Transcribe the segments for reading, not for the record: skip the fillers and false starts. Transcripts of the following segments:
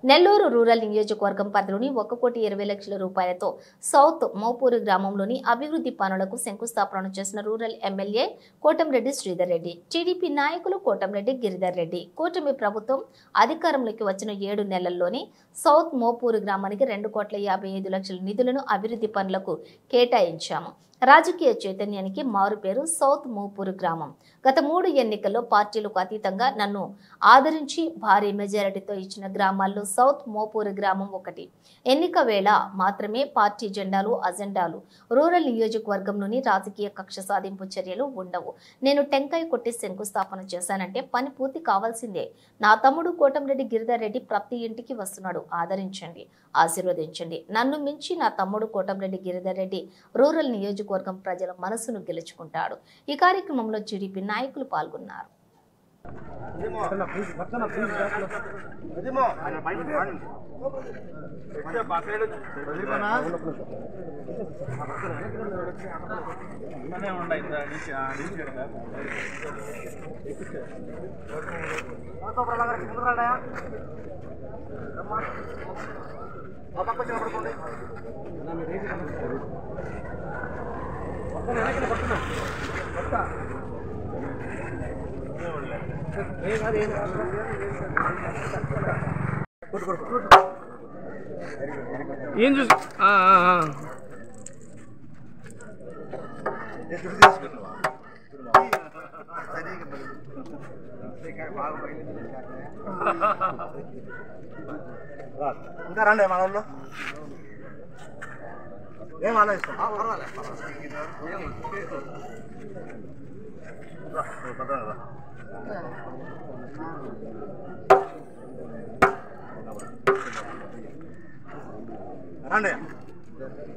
Nellore rural నియోజకవర్గం పరిధిలోని 1,20,00,000 రూపాయలతో సౌత్ మోపూరు గ్రామంలోని అభివృద్ధి పనులకు శంకుస్థాపన చేసిన rural MLA Kotamreddy Sridhar Reddy, TDP నాయకులు కోటంరెడ్డి గిరిధర్ రెడ్డి. కూటమి ప్రభుత్వం అధికారంలోకి వచ్చిన 7 నెలల్లోనే సౌత్ మోపూరు గ్రామానికి 2,55,00,000 నిధులను అభివృద్ధి పనులకు కేటాయించాము. రాజకీయ చైతన్యానికి మారు పేరు సౌత్ మోపూరు గ్రామం. గత 3 ఎన్నికల్లో పార్టీలకు అతీతంగా నన్ను ఆదరించి భారీ మెజారిటీతో ఇచ్చిన గ్రామాల్లో సౌత్ మోపూరు గ్రామం ఒకటి. ఎన్నిక వేళ మాత్రమే పార్టీ జెండాలు, అజెండాలు, రూరల్ నియోజకవర్గంలోని రాజకీయ కక్ష సాధింపు చర్యలు ఉండవు. నేను టెంకాయ కొట్టి శంకుస్థాపన చేశానంటే పని పూర్తి కావాల్సిందే. నా తమ్ముడు కోటంరెడ్డి గిరిధర్ రెడ్డి ప్రతి ఇంటికి వస్తున్నాడు. ఆదరించండి, ఆశీర్వదించండి. నన్ను మించి నా తమ్ముడు కోటంరెడ్డి గిరిధర్ రెడ్డి రూరల్ నియోజకవర్గం ప్రజల మనసును గెలుచుకుంటాడు. ఈ కార్యక్రమంలో టీడీపీ నాయకులు పాల్గొన్నారు. ఏం చూసి ఇంకా రండి మన వాళ్ళు ఏం ఆలోచిస్తాం రండి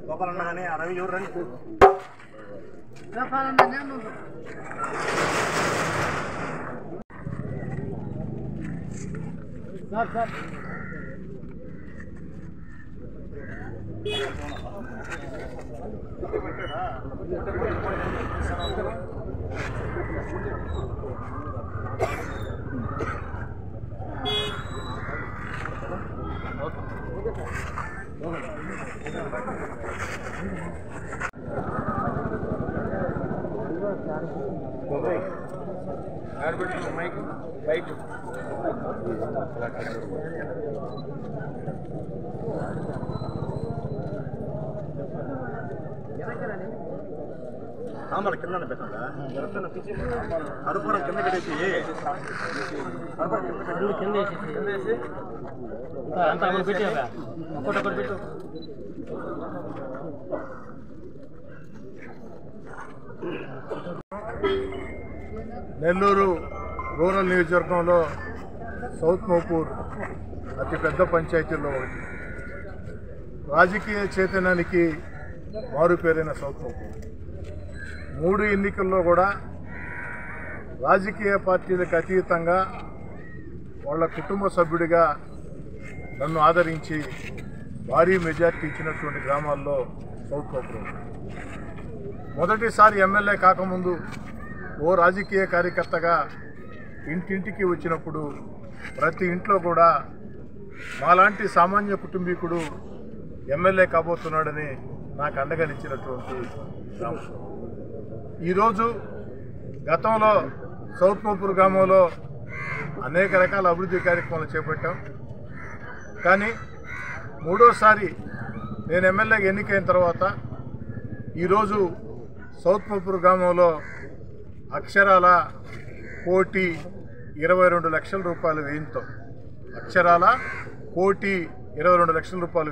గోపాలన్న కానీ ఆ రవి ఎవరు రండి సార్ బైక్ సాంబార్ కింద పెట్టాలా అరుపురం కింద పెట్టేసి నెల్లూరు రూరల్ నియోజకవర్గంలో సౌత్ మోపూర్ అతిపెద్ద పంచాయతీల్లో ఒకటి. రాజకీయ చైతన్యానికి మారుపేరైన సౌత్ మోపూర్ 3 ఎన్నికల్లో కూడా రాజకీయ పార్టీలకు అతీతంగా వాళ్ళ కుటుంబ సభ్యుడిగా నన్ను ఆదరించి భారీ మెజార్టీ ఇచ్చినటువంటి గ్రామాల్లో సౌత్ మోపూర్. మొదటిసారి ఎమ్మెల్యే కాకముందు ఓ రాజకీయ కార్యకర్తగా ఇంటింటికి వచ్చినప్పుడు ప్రతి ఇంట్లో కూడా మాలాంటి సామాన్య కుటుంబీకుడు ఎమ్మెల్యే కాబోతున్నాడని నాకు అండగా నిచ్చినటువంటి గ్రామం. ఈరోజు గతంలో సౌత్ మోపూర్ గ్రామంలో అనేక రకాల అభివృద్ధి కార్యక్రమాలు చేపట్టాం. కానీ 3వసారి నేను ఎమ్మెల్యేగా ఎన్నికైన తర్వాత ఈరోజు సౌత్ మోపూర్ గ్రామంలో అక్షరాల 1,22,00,000 రూపాయల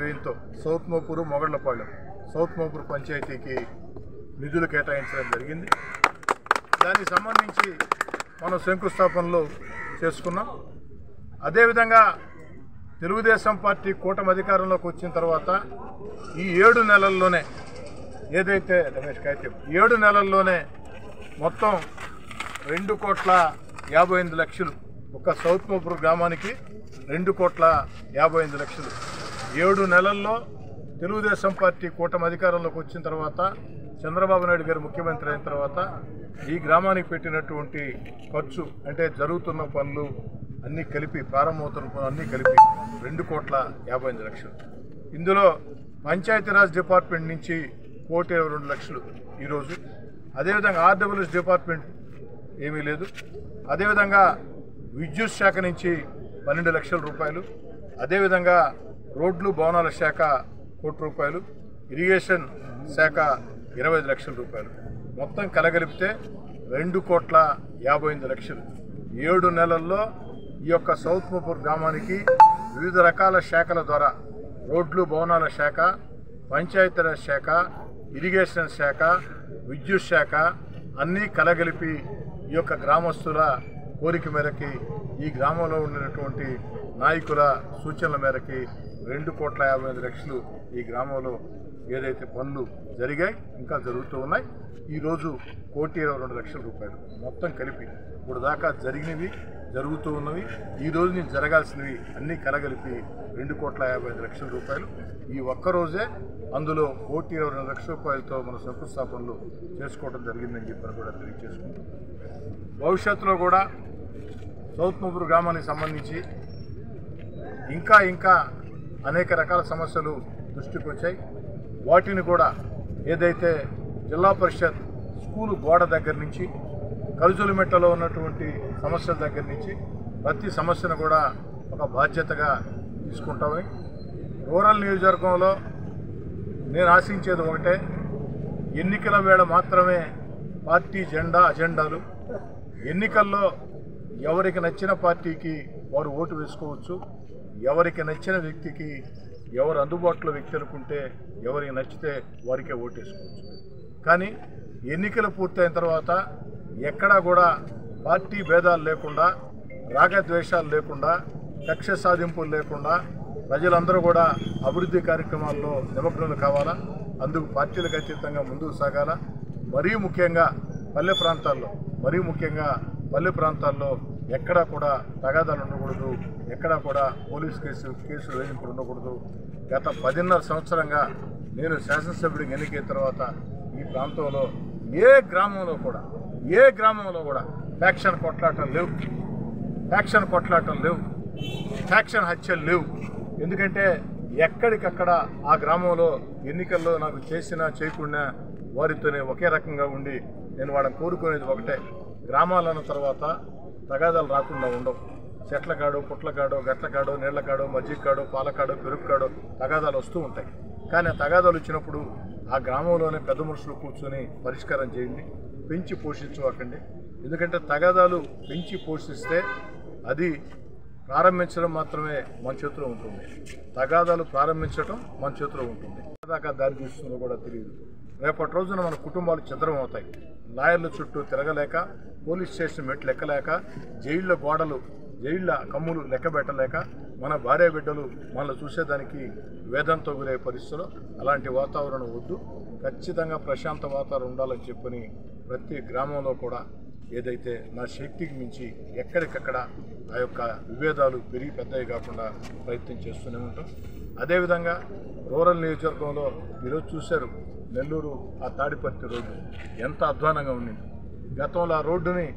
వ్యయంతో సౌత్ మోపూరు మొగళ్లపాళెం సౌత్ మోపూర్ పంచాయతీకి నిధులు కేటాయించడం జరిగింది. దానికి సంబంధించి మనం శంకుస్థాపనలు చేసుకున్నాం. అదేవిధంగా తెలుగుదేశం పార్టీ కూటమి అధికారంలోకి వచ్చిన తర్వాత ఈ 7 నెలల్లోనే ఏదైతే రమేష్ కాయత్యం 7 నెలల్లోనే మొత్తం 2,58,00,000 ఒక సౌత్ మోపూర్ గ్రామానికి 2,58,00,000 7 నెలల్లో తెలుగుదేశం పార్టీ కూటమి అధికారంలోకి వచ్చిన తర్వాత చంద్రబాబు నాయుడు గారు ముఖ్యమంత్రి అయిన తర్వాత ఈ గ్రామానికి పెట్టినటువంటి ఖర్చు అంటే జరుగుతున్న పనులు అన్నీ కలిపి ప్రారంభమవుతున్న పనులు అన్నీ కలిపి 2,58,00,000. ఇందులో పంచాయతీరాజ్ డిపార్ట్మెంట్ నుంచి 1,22,00,000 ఈరోజు. అదేవిధంగా ఆర్డబ్ల్యూఎస్ డిపార్ట్మెంట్ ఏమీ లేదు. అదేవిధంగా విద్యుత్ శాఖ నుంచి 12 లక్షల రూపాయలు. అదేవిధంగా రోడ్లు భవనాల శాఖ 1 కోటి రూపాయలు, ఇరిగేషన్ శాఖ 25 లక్షల రూపాయలు. మొత్తం కలగలిపితే 2,58,00,000. 7 నెలల్లో ఈ యొక్క సౌత్ మోపూర్ గ్రామానికి వివిధ రకాల శాఖల ద్వారా రోడ్లు భవనాల శాఖ, పంచాయతీరాజ్ శాఖ, ఇరిగేషన్ శాఖ, విద్యుత్ శాఖ అన్నీ కలగలిపి ఈ యొక్క గ్రామస్తుల కోరిక మేరకి ఈ గ్రామంలో ఉన్నటువంటి నాయకుల సూచనల మేరకి 2,55,00,000 ఈ గ్రామంలో ఏదైతే పనులు జరిగాయి ఇంకా జరుగుతూ ఉన్నాయి. ఈరోజు 1,22,00,000 రూపాయలు మొత్తం కలిపి ఇప్పుడు దాకా జరిగినవి, జరుగుతూ ఉన్నవి, ఈ రోజు నుంచి జరగాల్సినవి అన్నీ కలగలిపి 2,55,00,000 రూపాయలు. ఈ ఒక్కరోజే అందులో 1,22,00,000 రూపాయలతో మన శంకుస్థాపనలు చేసుకోవడం జరిగిందని చెప్పని కూడా తెలియజేసుకుంటాం. భవిష్యత్తులో కూడా సౌత్ మోపూర్ గ్రామానికి సంబంధించి ఇంకా అనేక రకాల సమస్యలు దృష్టికి వచ్చాయి. వాటిని కూడా ఏదైతే జిల్లా పరిషత్ స్కూలు గోడ దగ్గర నుంచి కలుజులమెట్టలో ఉన్నటువంటి సమస్యల దగ్గర నుంచి ప్రతి సమస్యను కూడా ఒక బాధ్యతగా తీసుకుంటామని, రూరల్ నియోజకవర్గంలో నేను ఆశించేది ఒకటే, ఎన్నికల వేళ మాత్రమే పార్టీ అజెండాలు. ఎన్నికల్లో ఎవరికి నచ్చిన పార్టీకి వారు ఓటు వేసుకోవచ్చు, ఎవరికి నచ్చిన వ్యక్తికి ఎవరు అందుబాటులో వ్యక్తి అనుకుంటే ఎవరికి నచ్చితే వారికే ఓటేసుకోవచ్చు. కానీ ఎన్నికలు పూర్తయిన తర్వాత ఎక్కడా కూడా పార్టీ భేదాలు లేకుండా, రాగద్వేషాలు లేకుండా, కక్ష సాధింపులు లేకుండా ప్రజలందరూ కూడా అభివృద్ధి కార్యక్రమాల్లో నిమగ్నులు కావాలా. అందుకు పార్టీలకు అతీతంగా ముందుకు సాగాల. మరీ ముఖ్యంగా పల్లె ప్రాంతాల్లో ఎక్కడా కూడా తగాదాలు ఉండకూడదు, ఎక్కడా కూడా పోలీస్ కేసులు వేధింపులు ఉండకూడదు. గత 10.5 సంవత్సరంగా నేను శాసనసభ్యుడికి ఎన్నికైన తర్వాత ఈ ప్రాంతంలో ఏ గ్రామంలో కూడా ఫ్యాక్షన్ కొట్లాటలు లేవు, ఫ్యాక్షన్ హత్యలు లేవు. ఎందుకంటే ఎక్కడికక్కడ ఆ గ్రామంలో ఎన్నికల్లో నాకు చేసినా చేయకుండా వారితోనే ఒకే రకంగా ఉండి నేను వాళ్ళని కోరుకునేది ఒకటే, గ్రామాలన్న తర్వాత తగాదాలు రాకుండా ఉండవు. చెట్లకాడో, పుట్లకాడో, గట్లకాడో, నీళ్లకాడో, మజ్జిగకాడో, పాలకాడో, పెరుగుకాడో తగాదాలు వస్తూ ఉంటాయి. కానీ ఆ తగాదాలు వచ్చినప్పుడు ఆ గ్రామంలోనే పెద్ద మనుషులు కూర్చొని పరిష్కారం చేయండి, పెంచి పోషించకండి. ఎందుకంటే తగాదాలు పెంచి పోషిస్తే అది ప్రారంభించడం మాత్రమే మన చేతిలో ఉంటుంది, తగాదాలు ప్రారంభించడం మన చేతిలో ఉంటుంది. దాకా దారి తీస్తుందో కూడా తెలియదు. రేపటి రోజున మన కుటుంబాలు ఛిద్రం అవుతాయి. లాయర్ల చుట్టూ తిరగలేక, పోలీస్ స్టేషన్ మెట్లు ఎక్కలేక, జైళ్ళ కమ్ములు లెక్క పెట్టలేక, మన భార్య బిడ్డలు మనల్ని చూసేదానికి వేదంతో గురే పరిస్థితుల్లో అలాంటి వాతావరణం వద్దు. ఖచ్చితంగా ప్రశాంత వాతావరణం ఉండాలని చెప్పని ప్రతి గ్రామంలో కూడా ఏదైతే నా శక్తికి మించి ఎక్కడికక్కడ ఆ యొక్క విభేదాలు పెరిగి పెద్దవి కాకుండా ప్రయత్నం చేస్తూనే ఉంటాం. అదేవిధంగా రూరల్ నియోజకవర్గంలో ఈరోజు చూశారు, నెల్లూరు ఆ తాడిపత్రి రోడ్డు ఎంత అధ్వానంగా ఉండింది. గతంలో ఆ రోడ్డుని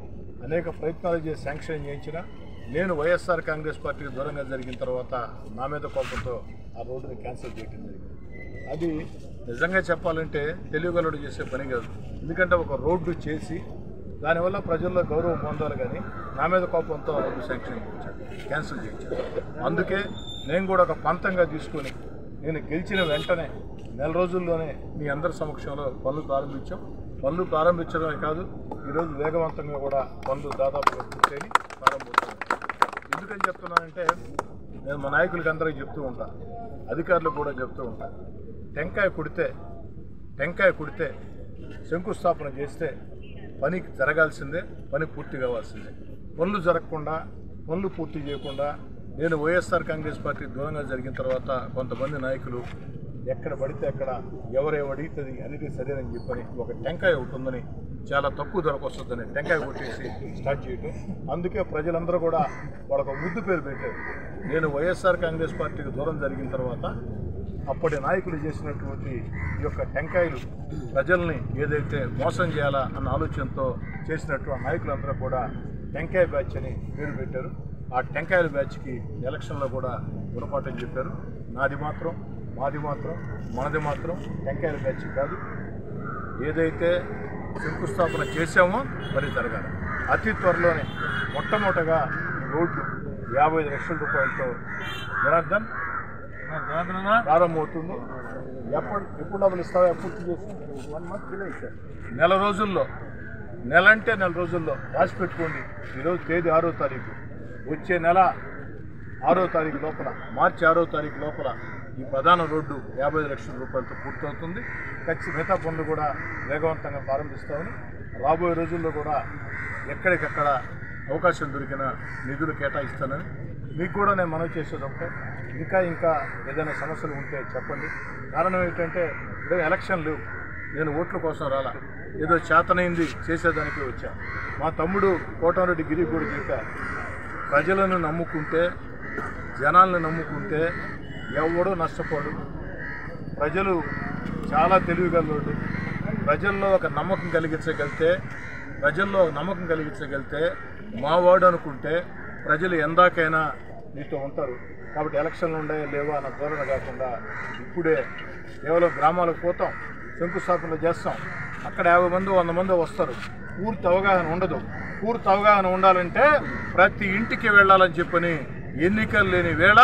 అనేక ప్రయత్నాలు చేసి శాంక్షన్ చేయించినా నేను వైఎస్ఆర్ కాంగ్రెస్ పార్టీకి దూరంగా జరిగిన తర్వాత నా మీద కోపంతో ఆ రోడ్డుని క్యాన్సిల్ చేయడం జరిగింది. అది నిజంగా చెప్పాలంటే తెలుగుగలుడు చేసే పని కాదు. ఎందుకంటే ఒక రోడ్డు చేసి దానివల్ల ప్రజల్లో గౌరవం పొందాలి, కానీ నా మీద కోపంతో రోడ్డు శాంక్షన్ క్యాన్సిల్ చేయించాను. అందుకే నేను కూడా ఒక పంతంగా తీసుకొని నేను గెలిచిన వెంటనే నెల రోజుల్లోనే మీ అందరి సమక్షంలో పనులు ప్రారంభించడమే కాదు, ఈరోజు వేగవంతంగా కూడా పనులు దాదాపుగా పూర్తయి ప్రారంభమవుతాయి. ఎందుకని చెప్తున్నానంటే నేను మా నాయకులకి అందరికీ చెప్తూ ఉంటాను, అధికారులకు కూడా చెప్తూ ఉంటాను, టెంకాయ కుడితే శంకుస్థాపన చేస్తే పని జరగాల్సిందే, పని పూర్తి కావాల్సిందే. పనులు జరగకుండా, పనులు పూర్తి చేయకుండా నేను వైఎస్ఆర్ కాంగ్రెస్ పార్టీ దూరంగా జరిగిన తర్వాత కొంతమంది నాయకులు ఎక్కడ పడితే అక్కడ ఎవరేవడిగితుంది అన్నిటి సరేనని చెప్పని ఒక టెంకాయ ఉంటుందని, చాలా తక్కువ ధరకు వస్తుందని టెంకాయ కొట్టేసి స్టార్ట్ చేయటం. అందుకే ప్రజలందరూ కూడా వాళ్ళకు ముద్దు పేరు పెట్టారు. నేను వైఎస్ఆర్ కాంగ్రెస్ పార్టీకి దూరం జరిగిన తర్వాత అప్పటి నాయకులు చేసినటువంటి ఈ యొక్క టెంకాయలు ప్రజల్ని ఏదైతే మోసం చేయాలా అన్న ఆలోచనతో చేసినట్టు ఆ నాయకులందరూ కూడా టెంకాయ బ్యాచ్ అని పేరు పెట్టారు. ఆ టెంకాయల బ్యాచ్కి ఎలక్షన్లో కూడా గుణపాఠం చెప్పారు. మాది మాత్రం మనది మాత్రం టెంకాయల బ్యాచ్ కాదు. ఏదైతే శంకుస్థాపన చేశామో మరి జరగాలి. అతి త్వరలోనే మొట్టమొదటగా ఈ రోడ్డు 55 లక్షల రూపాయలతో జనార్దన్ ప్రారంభమవుతుంది. ఎప్పుడు డబ్బులు ఇస్తావో ఎప్పుడు చేసి 1 month డిలే ఇచ్చారు. నెల రోజుల్లో రాసి పెట్టుకోండి. ఈరోజు తేదీ 6వ తారీఖు, వచ్చే నెల 6వ తారీఖు లోపల, మార్చి 6వ తారీఖు లోపల ఈ ప్రధాన రోడ్డు 55 లక్షల రూపాయలతో పూర్తవుతుంది. మిగతా పనులు కూడా వేగవంతంగా ప్రారంభిస్తామని, రాబోయే రోజుల్లో కూడా ఎక్కడికక్కడ అవకాశం దొరికిన నిధులు కేటాయిస్తానని మీకు కూడా నేను మనవి చేసేది ఒకటే. ఇంకా ఏదైనా సమస్యలు ఉంటే చెప్పండి. కారణం ఏంటంటే ఇప్పుడు ఎలక్షన్ లేవు, నేను ఓట్ల కోసం రాలా, ఏదో చేతనైంది చేసేదానికి వచ్చా. మా తమ్ముడు కోటమిరెడ్డి గిరి కూడా చెప్పారు, ప్రజలను నమ్ముకుంటే, జనాలను నమ్ముకుంటే ఎవడో నష్టపోడు. ప్రజలు చాలా తెలివిగలడు. ప్రజల్లో నమ్మకం కలిగించగలిగితే మావాడు అనుకుంటే ప్రజలు ఎందాకైనా నీతో ఉంటారు. కాబట్టి ఎలక్షన్లు ఉన్నాయో లేవో అన్న ధోరణ కాకుండా ఇప్పుడే కేవలం గ్రామాలకు పోతాం, శంకుస్థాపనలు చేస్తాం, అక్కడ 50 మంది 100 మంది వస్తారు. పూర్తి అవగాహన ఉండదు. పూర్తి అవగాహన ఉండాలంటే ప్రతి ఇంటికి వెళ్ళాలని చెప్పని ఎన్నికలు లేని వేళ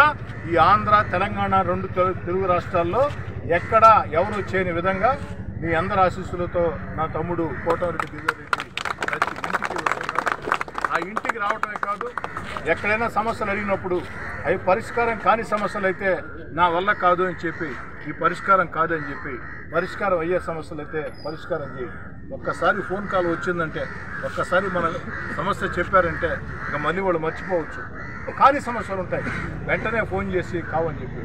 ఈ ఆంధ్ర తెలంగాణ 2 తెలుగు రాష్ట్రాల్లో ఎక్కడ ఎవరు చేయని విధంగా మీ అందరి ఆశీస్సులతో నా తమ్ముడు కోటమిరెడ్డి గిరిరెడ్డి ప్రతి ఇంటికి వెళ్తున్నారు. ఆ ఇంటికి రావటమే కాదు, ఎక్కడైనా సమస్యలు అడిగినప్పుడు అవి పరిష్కారం కాని సమస్యలు అయితే నా వల్ల కాదు అని చెప్పి, ఈ పరిష్కారం కాదని చెప్పి, పరిష్కారం అయ్యే సమస్యలు అయితే పరిష్కారం చేయి. ఒక్కసారి ఫోన్ కాల్ వచ్చిందంటే, ఒక్కసారి మన సమస్య చెప్పారంటే ఇక మళ్ళీ వాళ్ళు మర్చిపోవచ్చు. కానీ సమస్యలు ఉంటాయి, వెంటనే ఫోన్ చేసి కావని చెప్పి